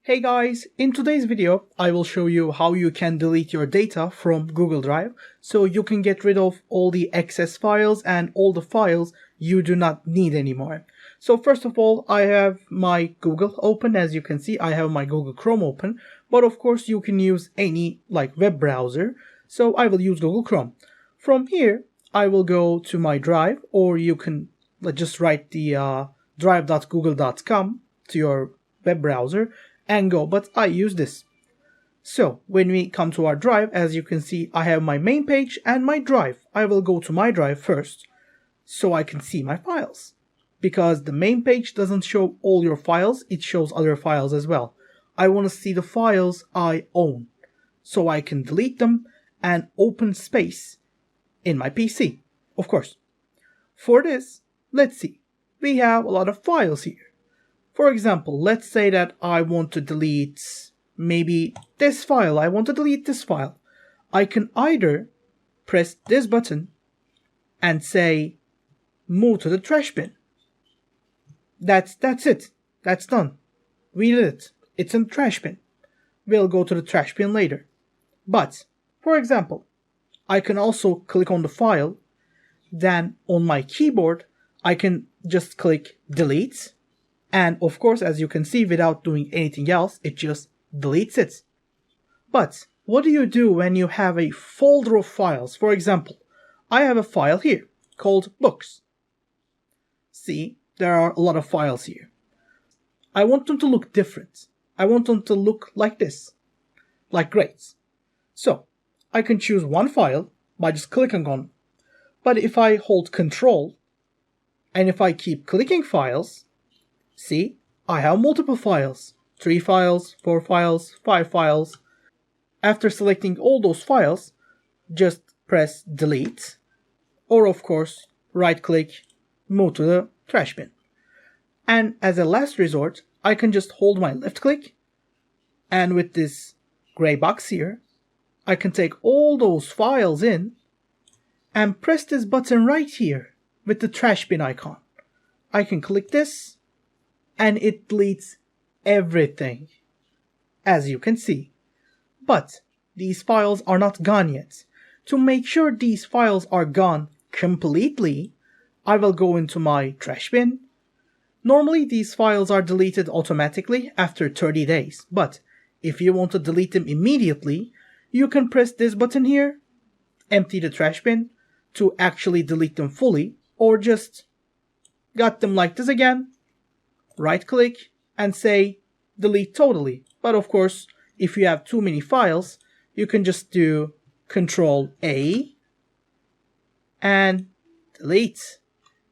Hey guys, in today's video, I will show you how you can delete your data from Google Drive so you can get rid of all the excess files and all the files you do not need anymore. So first of all, I have my Google open. As you can see, I have my Google Chrome open, but of course you can use any web browser. So I will use Google Chrome. From here, I will go to my Drive, or you can just write the drive.google.com to your web browser and go, but I use this. So when we come to our Drive, as you can see, I have my main page and my Drive. I will go to my Drive first so I can see my files, because the main page doesn't show all your files, it shows other files as well. I want to see the files I own so I can delete them and open space in my PC, of course. For this, let's see, we have a lot of files here. For example, let's say that I want to delete maybe this file. I want to delete this file. I can either press this button and say, move to the trash bin. That's it. That's done. We did it. It's in the trash bin. We'll go to the trash bin later. But, for example, I can also click on the file. Then on my keyboard, I can just click delete. And of course, as you can see, without doing anything else, it just deletes it. But what do you do when you have a folder of files? For example, I have a file here called books. See, there are a lot of files here. I want them to look different. I want them to look like this, like grades. So I can choose one file by just clicking on it. But if I hold Control and if I keep clicking files, see, I have multiple files, 3 files, 4 files, 5 files. After selecting all those files, just press delete, or of course, right click, move to the trash bin. And as a last resort, I can just hold my left click, and with this gray box here, I can take all those files in and press this button right here with the trash bin icon. I can click this, and it deletes everything, as you can see. But these files are not gone yet. To make sure these files are gone completely, I will go into my trash bin. Normally these files are deleted automatically after 30 days, but if you want to delete them immediately, you can press this button here, empty the trash bin, to actually delete them fully, or just got them like this again, right click and say delete totally. But of course, if you have too many files, you can just do Control A and delete.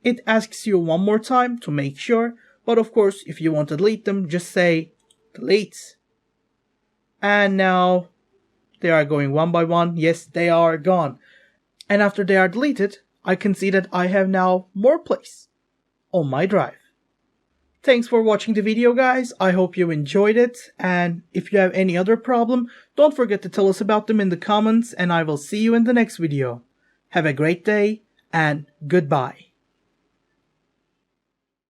It asks you one more time to make sure, but of course, if you want to delete them, just say delete. And now they are going one by one. Yes, they are gone. And after they are deleted, I can see that I have now more place on my Drive. Thanks for watching the video, guys. I hope you enjoyed it, and if you have any other problem, don't forget to tell us about them in the comments, and I will see you in the next video. Have a great day, and goodbye.